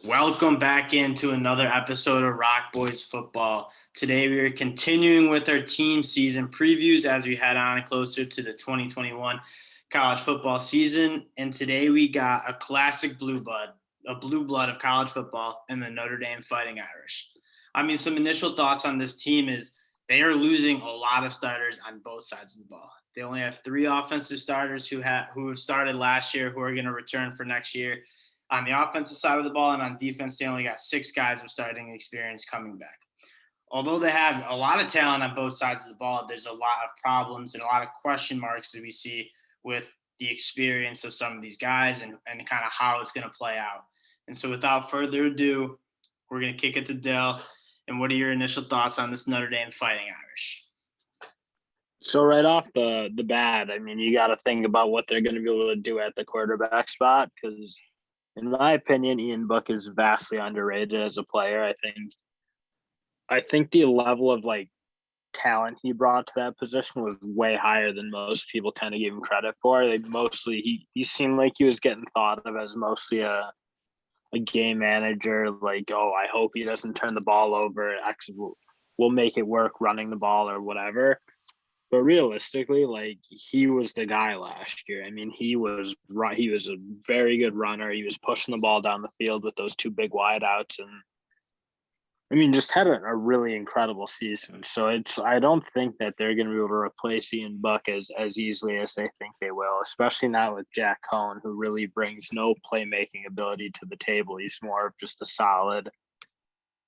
Welcome back into another episode of Rock Boys Football. Today we are continuing with our team season previews as we head on closer to the 2021 college football season. And today we got a classic blue blood of college football in the Notre Dame Fighting Irish. Some initial thoughts on this team is they are losing a lot of starters on both sides of the ball. They only have 3 offensive starters who have started last year who are going to return for next year. On the offensive side of the ball and on defense, they only got 6 guys with starting experience coming back. Although they have a lot of talent on both sides of the ball, there's a lot of problems and a lot of question marks that we see with the experience of some of these guys and kind of how it's going to play out. And so without further ado, we're going to kick it to Dale. And what are your initial thoughts on this Notre Dame Fighting Irish? So right off the bat, you got to think about what they're going to be able to do at the quarterback spot because – in my opinion, Ian Book is vastly underrated as a player. I think the level of talent he brought to that position was way higher than most people kind of give him credit for. He seemed like he was getting thought of as mostly a game manager. I hope he doesn't turn the ball over. Actually, we'll make it work running the ball or whatever. But realistically, he was the guy last year. He was a very good runner. He was pushing the ball down the field with those 2 big wideouts, and just had a really incredible season. So I don't think that they're going to be able to replace Ian Buck as easily as they think they will, especially not with Jack Cohn, who really brings no playmaking ability to the table. He's more of just a solid.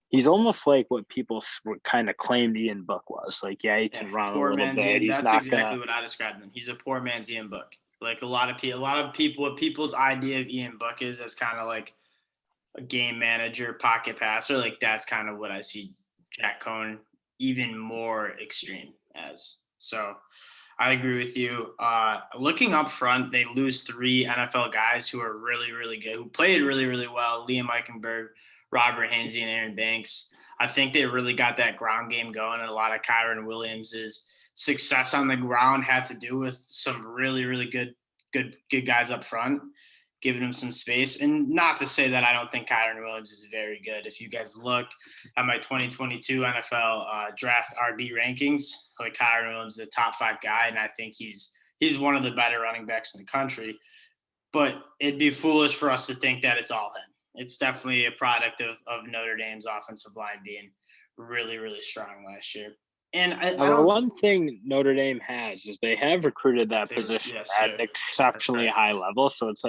He's almost like what people kind of claimed Ian Book was. He can run a little bit. He's that's exactly what I described him. He's a poor man's Ian Book. A lot of people, what people's idea of Ian Book is as kind of like a game manager, pocket passer. That's kind of what I see Jack Cohn even more extreme as. So I agree with you. Looking up front, they lose 3 NFL guys who are really, really good, who played really, really well. Liam Eichenberg, Robert Hainsey, and Aaron Banks. I think they really got that ground game going, and a lot of Kyron Williams' success on the ground had to do with some really, really good guys up front, giving him some space. And not to say that I don't think Kyron Williams is very good. If you guys look at my 2022 NFL draft RB rankings, Kyron Williams is a top 5 guy, and I think he's one of the better running backs in the country. But it'd be foolish for us to think that it's all him. It's definitely a product of Notre Dame's offensive line being really, really strong last year. And one thing Notre Dame has is they have recruited that position at an exceptionally high level. So it's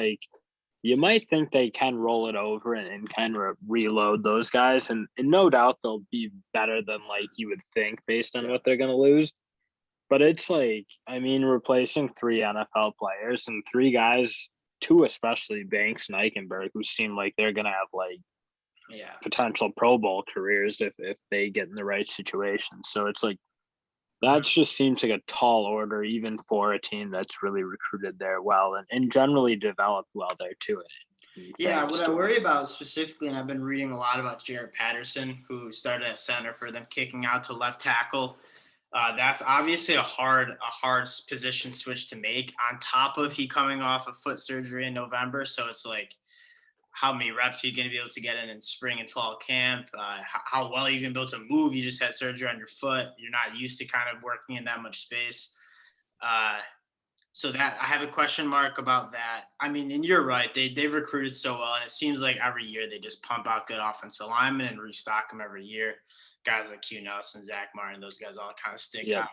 you might think they can roll it over and kind of reload those guys. And no doubt they'll be better than you would think based on what they're going to lose. But it's replacing 3 NFL players and 3 guys, 2 especially Banks and Eichenberg, who seem like they're gonna have potential Pro Bowl careers if they get in the right situation. So it's that just seems like a tall order, even for a team that's really recruited there well and generally developed well there too. Yeah, what I worry about specifically, and I've been reading a lot about Jarrett Patterson, who started at center for them, kicking out to left tackle. That's obviously a hard position switch to make, on top of he coming off of foot surgery in November. So it's how many reps are you going to be able to get in spring and fall camp? How well are you going to be able to move? You just had surgery on your foot. You're not used to kind of working in that much space. So that I have a question mark about that. And you're right. They've recruited so well, and it seems like every year they just pump out good offensive linemen and restock them every year. Guys like Q Nelson, Zach Martin, those guys all kind of stick out.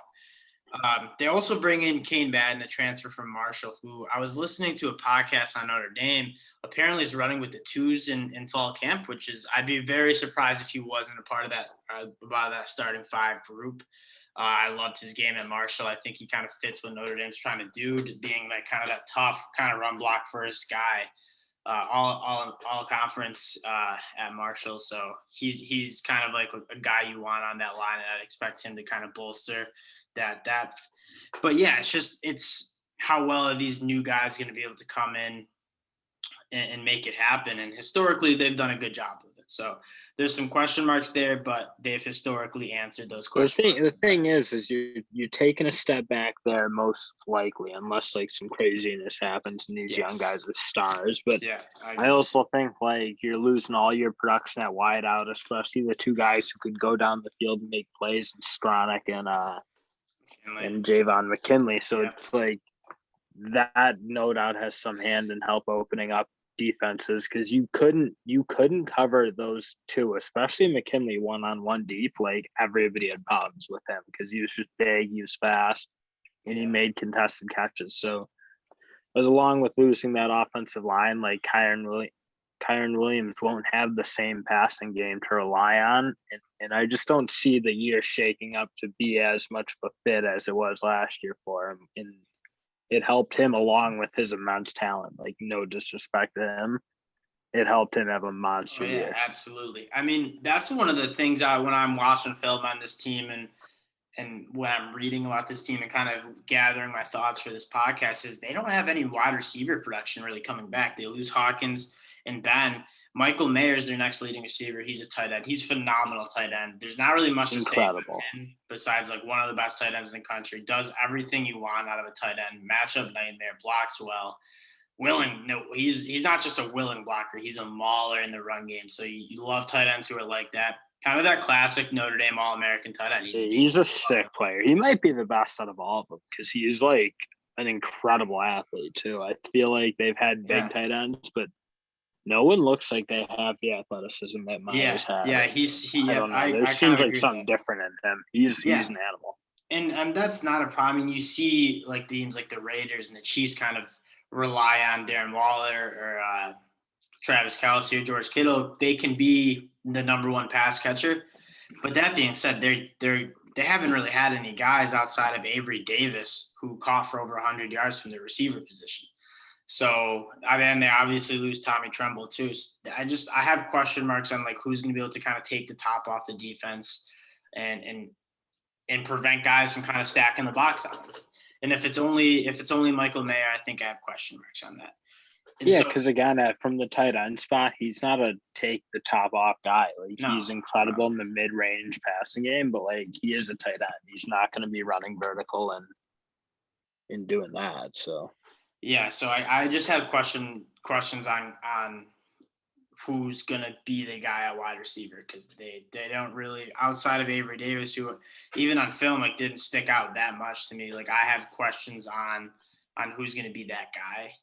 They also bring in Kane Madden, a transfer from Marshall, who I was listening to a podcast on Notre Dame. Apparently is running with the 2s in fall camp, which is, I'd be very surprised if he wasn't a part of that starting 5 group. I loved his game at Marshall. I think he kind of fits what Notre Dame's trying to do, being kind of that tough kind of run block first guy. All conference at Marshall. So he's kind of a guy you want on that line, and I'd expect him to kind of bolster that depth. But yeah, it's how well are these new guys going to be able to come in and make it happen? And historically, they've done a good job with it. So there's some question marks there, but they've historically answered those The question thing, the marks. thing is you're taking a step back there most likely, unless like some craziness happens and these young guys are stars. But Yeah, I also think like you're losing all your production at wideout, especially the two guys who could go down the field and make plays, and Stronach and Javon McKinley. So it's like that no doubt has some hand in help opening up defenses, because you couldn't cover those two, especially McKinley one-on-one deep. Like everybody had problems with him because he was just big, he was fast, and he made contested catches. So as along with losing that offensive line, like Kyron Williams won't have the same passing game to rely on, and I just don't see the year shaking up to be as much of a fit as it was last year for him. And it helped him along with his immense talent. Like, no disrespect to him, it helped him have a monster year. Absolutely. I mean, that's one of the things when I'm watching film on this team and when I'm reading about this team and kind of gathering my thoughts for this podcast is they don't have any wide receiver production really coming back. They lose Hawkins and Ben. Michael Mayer is their next leading receiver. He's a tight end. He's phenomenal tight end. There's not really much to say about him besides like one of the best tight ends in the country. Does everything you want out of a tight end. Matchup nightmare. Blocks well. He's not just a willing blocker. He's a mauler in the run game. So you love tight ends who are like that. Kind of that classic Notre Dame All-American tight end. He's a sick player. He might be the best out of all of them because he's like an incredible athlete too. I feel like they've had big tight ends, but no one looks like they have the athleticism that Myers has. Yeah, I don't know. There seems like something different in him. He's an animal. And that's not a problem. I mean, you see like teams like the Raiders and the Chiefs kind of rely on Darren Waller or Travis Kelce or George Kittle. They can be the number one pass catcher. But that being said, they haven't really had any guys outside of Avery Davis who caught for over 100 yards from the receiver position. So, I mean, they obviously lose Tommy Tremble too. I have question marks on like who's going to be able to kind of take the top off the defense and prevent guys from kind of stacking the box on them. And if it's only Michael Mayer, I think I have question marks on that. And because again, from the tight end spot, he's not a take the top off guy. Like he's incredible in the mid range passing game, but like he is a tight end. He's not going to be running vertical and doing that. So. Yeah, so I just have questions on who's gonna be the guy at wide receiver because they don't really, outside of Avery Davis, who even on film like didn't stick out that much to me. Like I have questions on who's gonna be that guy.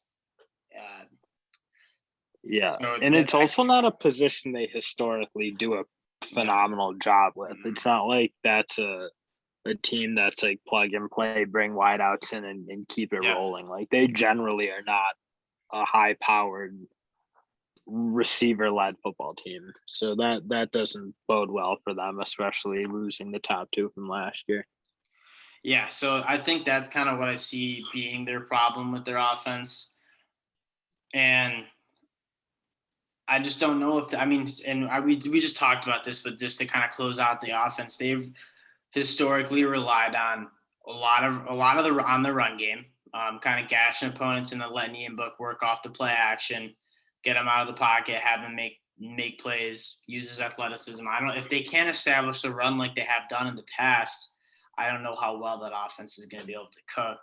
And it's also not a position they historically do a phenomenal job with. It's not like that's a team that's like plug and play, bring wideouts in and keep it rolling. Like they generally are not a high powered receiver led football team. So that doesn't bode well for them, especially losing the top two from last year. Yeah. So I think that's kind of what I see being their problem with their offense. And I just don't know we just talked about this, but just to kind of close out the offense, they've historically relied on a lot of on the run game, kind of gashing opponents and then letting Ian Book work off the play action, get him out of the pocket, have him make plays, use his athleticism. If they can't establish the run like they have done in the past, I don't know how well that offense is going to be able to cook,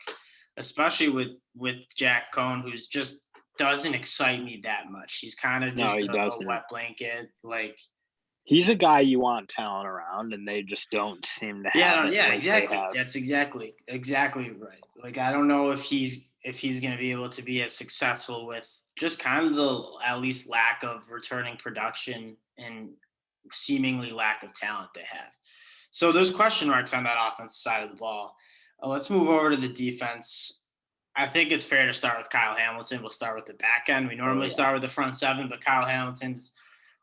especially with Jack Cohn, who's just doesn't excite me that much. He's kind of just a wet blanket. Like he's a guy you want talent around, and they just don't seem to have. Exactly. That's exactly right. Like I don't know if he's going to be able to be as successful with just kind of the at least lack of returning production and seemingly lack of talent they have. So there's question marks on that offensive side of the ball. Let's move over to the defense. I think it's fair to start with Kyle Hamilton. We'll start with the back end. We normally start with the front seven, but Kyle Hamilton's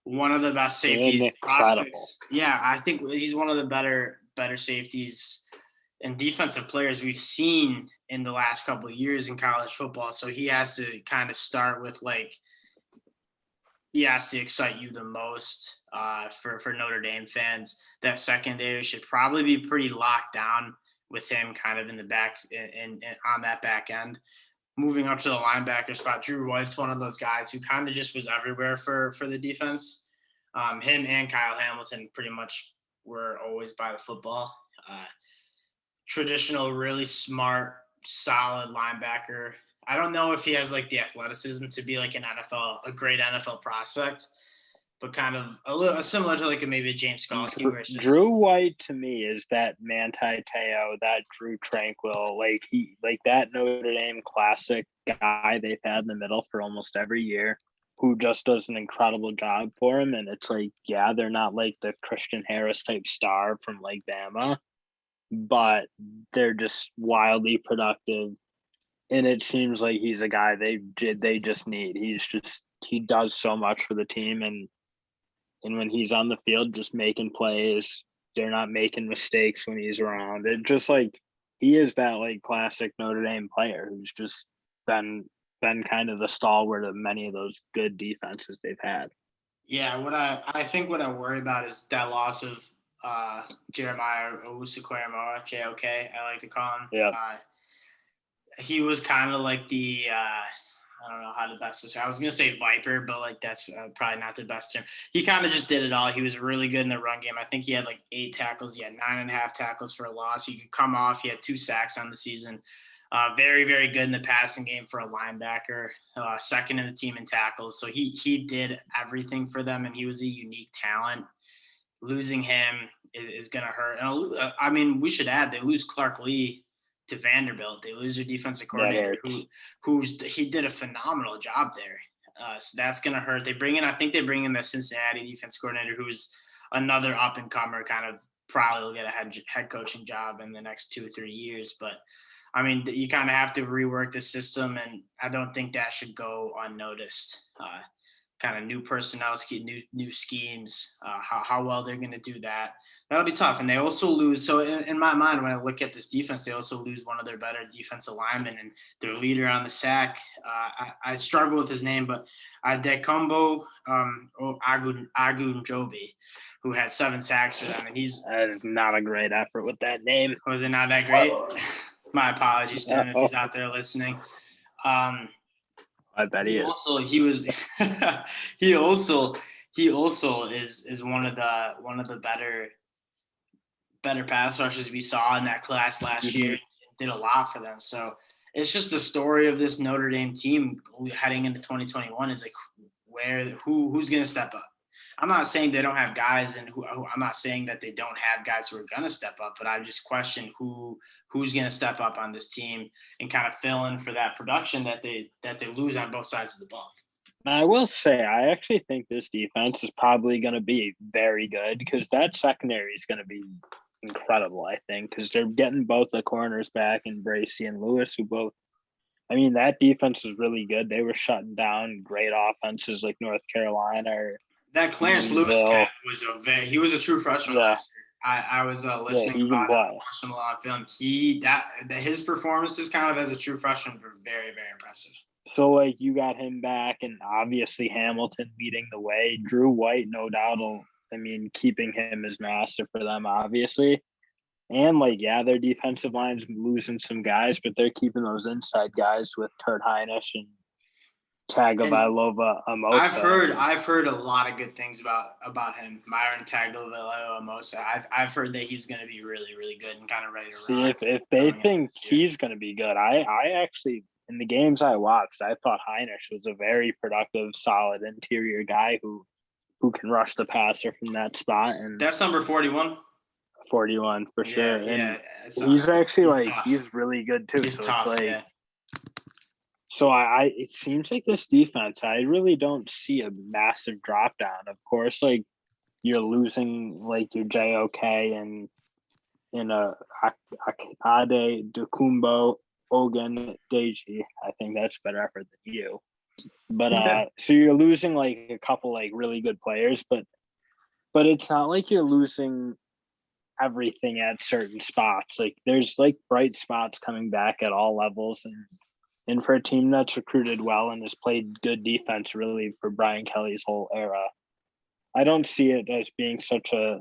one of the best safeties prospects. Yeah, I think he's one of the better safeties and defensive players we've seen in the last couple of years in college football. So he has to kind of start with he has to excite you the most for Notre Dame fans. That secondary should probably be pretty locked down with him kind of in the back and on that back end. Moving up to the linebacker spot, Drew White's one of those guys who kind of just was everywhere for the defense. Him and Kyle Hamilton pretty much were always by the football. Traditional, really smart, solid linebacker. I don't know if he has like the athleticism to be like a great NFL prospect, but kind of a little similar to like maybe a James Skalski, where it's just Drew White to me is that Manti Te'o, that Drew Tranquil, like that Notre Dame classic guy they've had in the middle for almost every year, who just does an incredible job for him. And it's like, yeah, they're not like the Christian Harris type star from like Bama, but they're just wildly productive. And it seems like he's a guy they just need. He does so much for the team, and when he's on the field just making plays, they're not making mistakes when he's around. It just like he is that like classic Notre Dame player who's just been kind of the stalwart of many of those good defenses they've had. Yeah, I think what I worry about is that loss of Jeremiah Owusu-Koramoah, JOK, I like to call him. Yeah. He was kind of like the I don't know how to best describe. I was gonna say Viper, but like that's probably not the best term. He kind of just did it all. He was really good in the run game. I think he had like 8 tackles. He had 9.5 tackles for a loss. He could come off. He had 2 sacks on the season. Very, very good in the passing game for a linebacker. Second in the team in tackles. So he did everything for them, and he was a unique talent. Losing him is going to hurt. And I mean, we should add they lose Clark Lee to Vanderbilt. They lose their defensive coordinator, he did a phenomenal job there. So that's going to hurt. I think they bring in the Cincinnati defense coordinator, who's another up and comer, kind of probably will get a head coaching job in the next 2 or 3 years. But I mean, you kind of have to rework the system, and I don't think that should go unnoticed. Kind of new personnel, new schemes, how well they're going to do that. That'll be tough. And they also lose. So in my mind, when I look at this defense, they also lose one of their better defensive linemen and their leader on the sack. I struggle with his name, but Dekombo Agunjobi, who had 7 sacks for them. And that is not a great effort with that name. Was it not that great? My apologies to him if he's out there listening. I bet he is. Also, he was. he also is one of the better pass rushers we saw in that class last year. Did a lot for them. So it's just the story of this Notre Dame team heading into 2021 is like who's going to step up. I'm not saying they don't have guys, and I'm not saying that they don't have guys who are going to step up, but I just question who's going to step up on this team and kind of fill in for that production that they lose on both sides of the ball. I will say, I actually think this defense is probably going to be very good because that secondary is going to be incredible, I think, because they're getting both the corners back in Bracy and Lewis, who both, I mean, that defense is really good. They were shutting down great offenses like North Carolina. That Clarence Lewis cat he was a true freshman last year. I was listening about it, watching a lot of film. His performances kind of as a true freshman were very, very impressive. So like you got him back, and obviously Hamilton leading the way. Drew White, no doubt. Keeping him is massive for them, obviously. And their defensive line's losing some guys, but they're keeping those inside guys with Kurt Heinisch and Tagovailoa Amosa. I've heard a lot of good things about him, Myron Tagovailoa Amosa. I've heard that he's going to be really, really good and kind of ready to see if they think he's going to be good. I actually, in the games I watched, I thought Heinisch was a very productive, solid interior guy who can rush the passer from that spot. And that's number 41. 41 for sure. Yeah, and he's actually he's really good too. He's tough, yeah. So it seems like this defense, I really don't see a massive drop down. Of course, you're losing your JOK and Ade Dukumbo Ogun Deji. I think that's better effort than you. But so you're losing a couple really good players, but it's not like you're losing everything at certain spots. There's bright spots coming back at all levels, and for a team that's recruited well and has played good defense really for Brian Kelly's whole era, I don't see it as being such a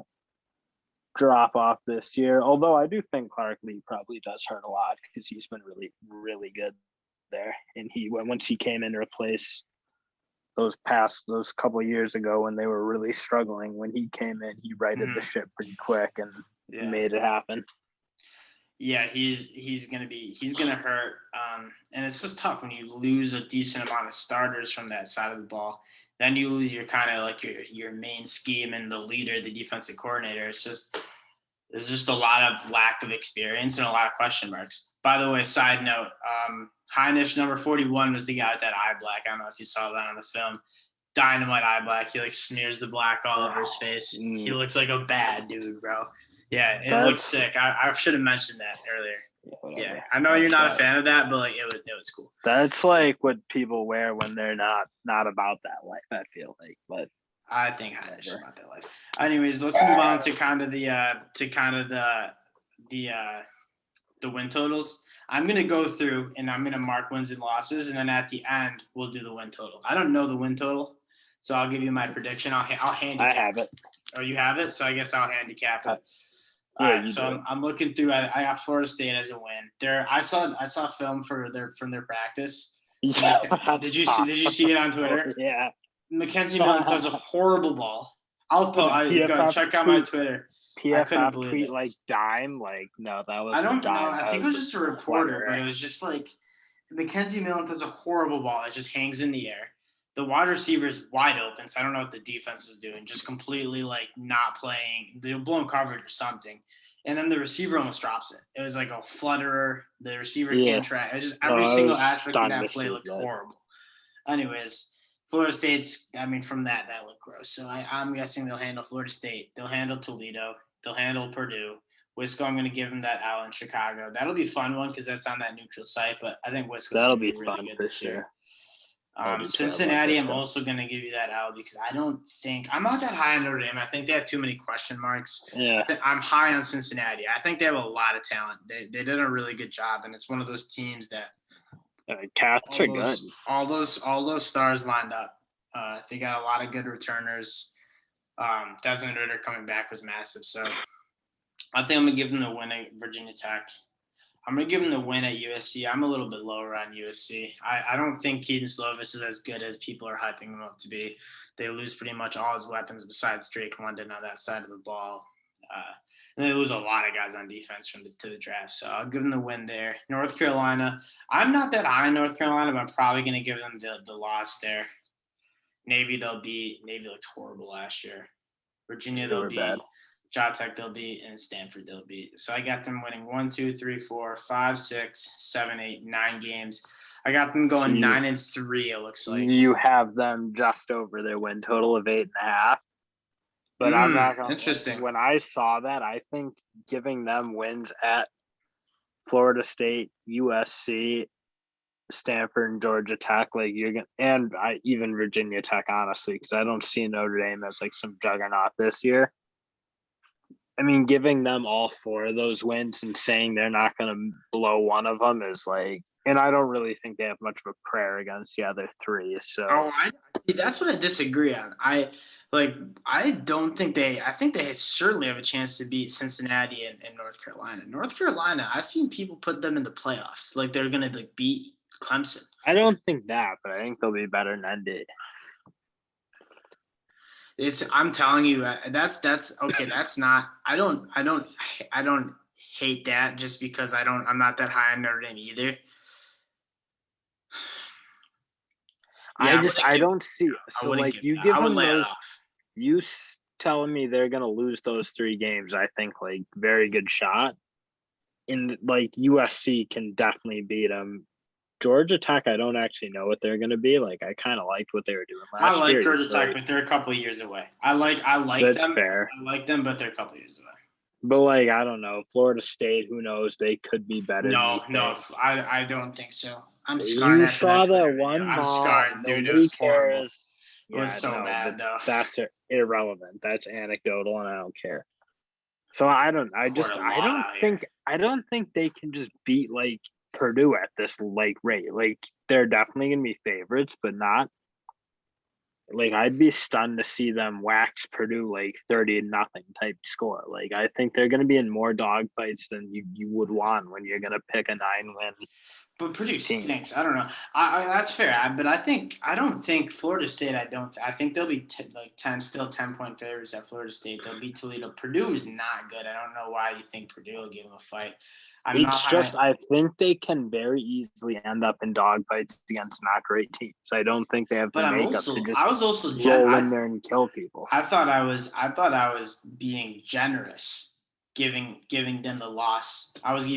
drop off this year. Although I do think Clark Lee probably does hurt a lot because he's been really, really good there. And once he came in to replace those couple of years ago when they were really struggling. When he came in, he righted the ship pretty quick and made it happen. Yeah, he's gonna hurt, and it's just tough when you lose a decent amount of starters from that side of the ball. Then you lose your kind of like your main scheme and the leader, the defensive coordinator. There's just a lot of lack of experience and a lot of question marks. By the way, side note, Heinisch, number 41, was the guy with that eye black. I don't know if you saw that on the film. Dynamite eye black. He like smears the black all over his face. He looks like a bad dude, bro. Yeah, it looks sick. I should have mentioned that earlier. Yeah, I know you're not a fan of that, but like it was cool. That's like what people wear when they're not about that life, I feel like. But I think Heinisch is about that life. Anyways, let's move on to kind of the win totals. I'm gonna go through and I'm gonna mark wins and losses, and then at the end we'll do the win total. I don't know the win total, so I'll give you my prediction. I'll handicap. I have it. Oh, you have it? So I guess I'll handicap it. All right, so I'm looking through. I got Florida State as a win. I saw film from their practice. Yeah, did you see it on Twitter? Yeah. Mackenzie Milton throws a horrible ball. Check out my Twitter. PFF tweet like dime, like no, that was. I don't know. I think it was just a reporter, but it was just like Mackenzie Milton throws a horrible ball that just hangs in the air. The wide receiver is wide open, so I don't know what the defense was doing, just completely like not playing. They were blowing coverage or something. And then the receiver almost drops it. It was like a flutterer. The receiver can't track. It just every single aspect of that play looked horrible. Anyways, Florida State's, from that looked gross. So I'm guessing they'll handle Florida State. They'll handle Toledo. They'll handle Purdue. Wisco, I'm going to give them that out in Chicago. That'll be a fun one because that's on that neutral site, but I think Wisco's that'll be really fun good for this sure. year. Cincinnati, I'm also going to give you that out because I'm not that high on Notre Dame. I think they have too many question marks. Yeah. I'm high on Cincinnati. I think they have a lot of talent. They did a really good job, and it's one of those teams that cats are good. All those stars lined up. They got a lot of good returners. Desmond Ridder coming back was massive. So I think I'm going to give them the win at Virginia Tech. I'm going to give them the win at USC. I'm a little bit lower on USC. I don't think Keaton Slovis is as good as people are hyping him up to be. They lose pretty much all his weapons besides Drake London on that side of the ball. And they lose a lot of guys on defense to the draft. So I'll give them the win there. North Carolina, I'm not that high in North Carolina, but I'm probably going to give them the loss there. Navy, they'll beat. Navy looked horrible last year. Virginia, they'll beat. Bad. Tech, they'll beat, and Stanford, they'll beat. So I got them winning 1, 2, 3, 4, 5, 6, 7, 8, 9 games. I got them going 9-3. It looks like you have them just over their win total of 8.5. But I'm not gonna. Interesting. When I saw that, I think giving them wins at Florida State, USC, Stanford, and Georgia Tech, like even Virginia Tech, honestly, because I don't see Notre Dame as like some juggernaut this year. Giving them all 4 of those wins and saying they're not going to blow one of them is like, and I don't really think they have much of a prayer against the other 3. So that's what I disagree on. I don't think I think they certainly have a chance to beat Cincinnati and North Carolina. North Carolina, I've seen people put them in the playoffs. Like they're going to beat Clemson. I don't think that, but I think they'll be better than ND. I'm telling you, that's okay. That's not. I don't hate that just because I'm not that high on Notre Dame either. Yeah, I don't see. So like you give them those, you telling me they're gonna lose those 3 games. I think like very good shot. And like USC can definitely beat them. Georgia Tech, I don't actually know what they're going to be. Like, I kind of liked what they were doing last year. I like Georgia Tech, but they're a couple of years away. I like That's them. Fair. I like them, but they're a couple of years away. But, like, I don't know. Florida State, who knows? They could be better. No, I don't think so. I'm scarred. You saw that one I'm scarred, dude. Nobody cares. It was so bad, though. That's irrelevant. That's anecdotal, and I don't care. So I don't think they can just beat, like, Purdue at this like rate. Like they're definitely gonna be favorites, but not like I'd be stunned to see them wax Purdue like 30-0 type score. Like I think they're gonna be in more dogfights than you would want when you're gonna pick a 9-win But Purdue team. stinks. I don't know. That's fair. I don't think Florida State. I think they'll be 10-point favorites at Florida State. They'll beat Toledo. Purdue is not good. I don't know why you think Purdue will give them a fight. I think they can very easily end up in dogfights against not great teams. I don't think they have the makeup to just roll in there and kill people. I thought I was being generous. Giving them the loss. I was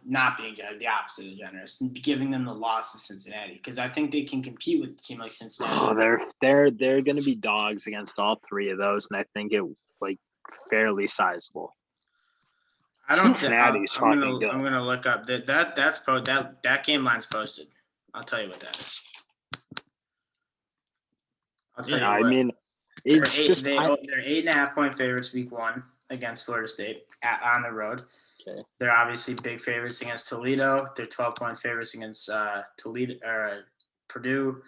not being generous, the opposite of generous, giving them the loss to Cincinnati because I think they can compete with a team like Cincinnati. Oh, they're going to be dogs against all three of those, and I think it fairly sizable. Cincinnati's fucking good. I'm gonna look up that game line's posted. I'll tell you what that is. I'll tell you what. I mean, they're 8.5-point favorites week 1. Against Florida State on the road. Okay. They're obviously big favorites against Toledo. They're 12-point favorites against Toledo or Purdue.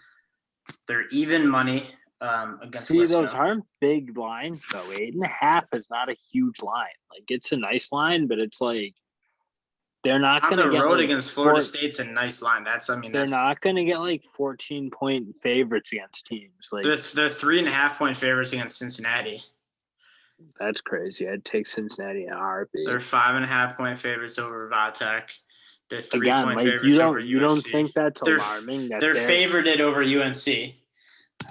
They're even money against. See, those aren't big lines though. 8.5 is not a huge line. It's a nice line, but it's they're not going to get on the road against Florida State's a nice line. They're not going to get 14-point favorites against teams. They're 3.5-point favorites against Cincinnati. That's crazy. I'd take Cincinnati in a heartbeat. They're 5.5-point favorites over Vatech. They're 3-point favorites over UNC. You don't think that's alarming? They're favorited over UNC.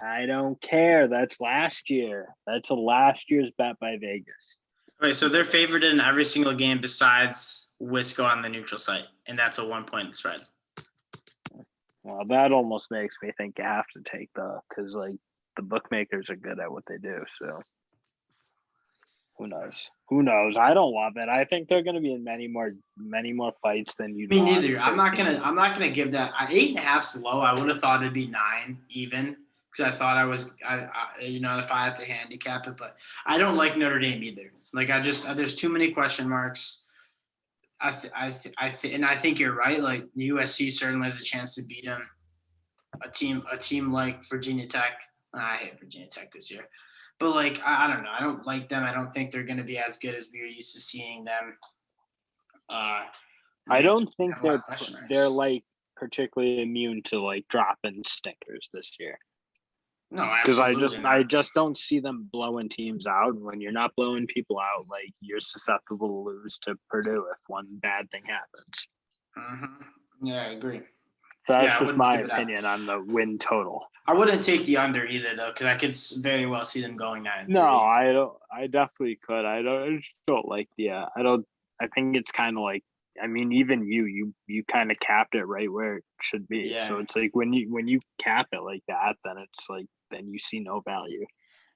I don't care. That's last year. That's a last year's bet by Vegas. Okay, so they're favored in every single game besides Wisco on the neutral site, and that's a 1-point spread. Well, that almost makes me think you have to take because the bookmakers are good at what they do. So. Who knows? I don't love it. I think they're going to be in many more fights than you. Me neither. I'm not gonna give that 8.5's low. I would have thought it'd be 9 even because I thought if I had to handicap it, but I don't like Notre Dame either. There's too many question marks. And I think you're right. USC certainly has a chance to beat them. A team like Virginia Tech. I hate Virginia Tech this year. But I don't know. I don't like them. I don't think they're going to be as good as we are used to seeing them. I don't think they're particularly immune to dropping stinkers this year. No, absolutely. Because I just don't see them blowing teams out. And when you're not blowing people out, you're susceptible to lose to Purdue if one bad thing happens. Mm-hmm. Yeah, I agree. That's just my opinion on the win total. I wouldn't take the under either, though, because I could very well see them going 9-3. No, I don't. I definitely could. I just don't like the. I don't. I think it's kind of even you kind of capped it right where it should be. Yeah. So it's when you cap it like that, then it's then you see no value.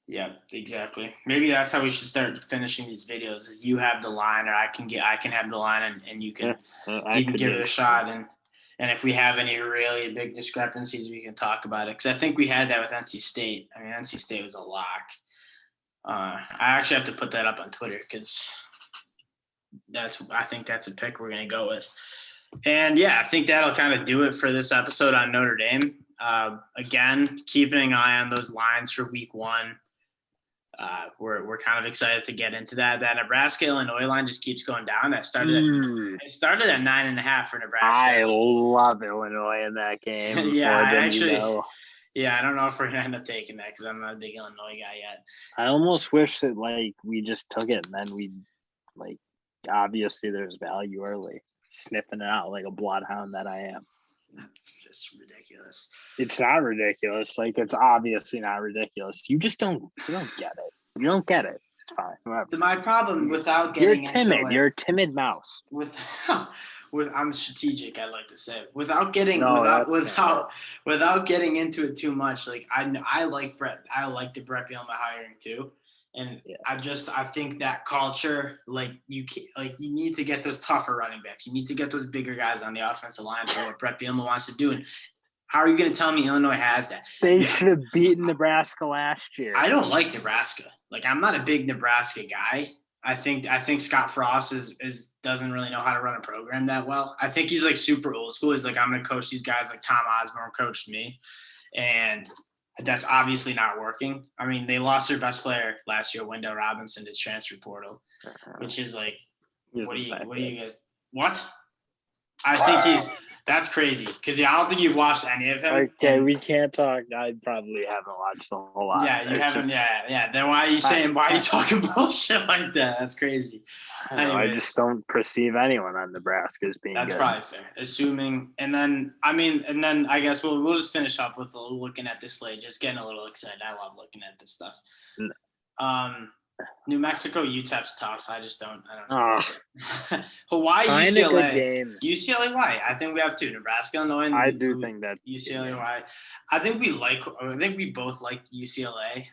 Yeah, exactly. Maybe that's how we should start finishing these videos. Is you have the line, or I can have the line, and you can give it a shot And if we have any really big discrepancies, we can talk about it. Because I think we had that with NC State. I mean, NC State was a lock. I actually have to put that up on Twitter because I think that's a pick we're going to go with. And, yeah, I think that'll kind of do it for this episode on Notre Dame. Again, keeping an eye on those lines for week 1. We're kind of excited to get into that. That Nebraska-Illinois line just keeps going down. It started at 9.5 for Nebraska. I love Illinois in that game. Yeah, I don't know if we're gonna end up taking that because I'm not a big Illinois guy yet. I almost wish that we just took it and then we obviously there's value early, sniffing it out like a bloodhound that I am. That's just ridiculous. It's not ridiculous. It's obviously not ridiculous. You just don't get it. You don't get it. It's fine. Whatever. My problem without getting You're timid. You're a timid mouse. I'm strategic, I like to say. Without getting into it too much, I like Brett. I like the Brett Bielema hiring too. And yeah. I think that culture, you need to get those tougher running backs. You need to get those bigger guys on the offensive line for what Brett Bielema wants to do. And how are you going to tell me Illinois has that? They should have beaten Nebraska last year. I don't like Nebraska. I'm not a big Nebraska guy. I think Scott Frost doesn't really know how to run a program that well. I think he's super old school. He's I'm going to coach these guys like Tom Osborne coached me. And that's obviously not working. I mean, they lost their best player last year, Wendell Robinson, to transfer portal, which is what do you guys? What? I think That's crazy because I don't think you've watched any of him. Okay, we can't talk. I probably haven't watched a whole lot. Yeah, you It's haven't. just- Yeah. Then why are you saying? Why are you talking bullshit like that? That's crazy. I don't know, I just don't perceive anyone on Nebraska as being That's good. probably fair. Assuming, and then I guess we'll just finish up with looking at this slate. Just getting a little excited. I love looking at this stuff. New Mexico, UTEP's tough. I don't know. Oh, Hawaii, kind of UCLA. good game. UCLA, why? I think we have two. Nebraska, Illinois. I do think that UCLA, why? I think we both like UCLA.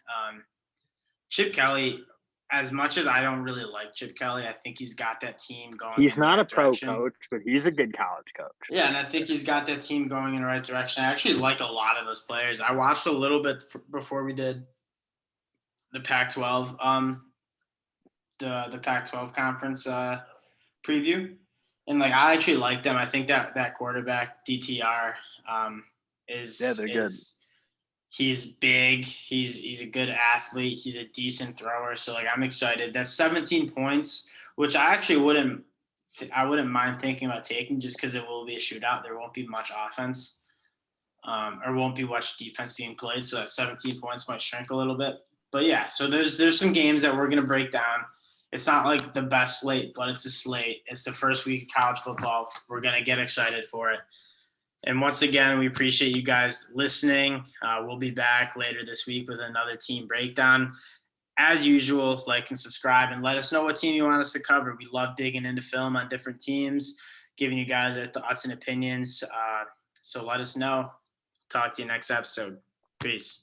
Chip Kelly, as much as I don't really like Chip Kelly, I think he's got that team going. He's not a pro direction. coach, but he's a good college coach. Yeah, and I think he's got that team going in the right direction. I actually like a lot of those players. I watched a little bit before we did the Pac-12, the Pac-12 conference preview, and I actually like them. I think that quarterback DTR they're good. He's big. He's a good athlete. He's a decent thrower. So I'm excited. That's 17 points, which I actually wouldn't mind thinking about taking just because it will be a shootout. There won't be much offense, or won't be much defense being played. So that 17 points might shrink a little bit. But yeah, so there's some games that we're gonna break down. It's not like the best slate, but it's a slate. It's the first week of college football. We're gonna get excited for it. And once again, we appreciate you guys listening. We'll be back later this week with another team breakdown. As usual, like and subscribe and let us know what team you want us to cover. We love digging into film on different teams, giving you guys our thoughts and opinions. So let us know. Talk to you next episode. Peace.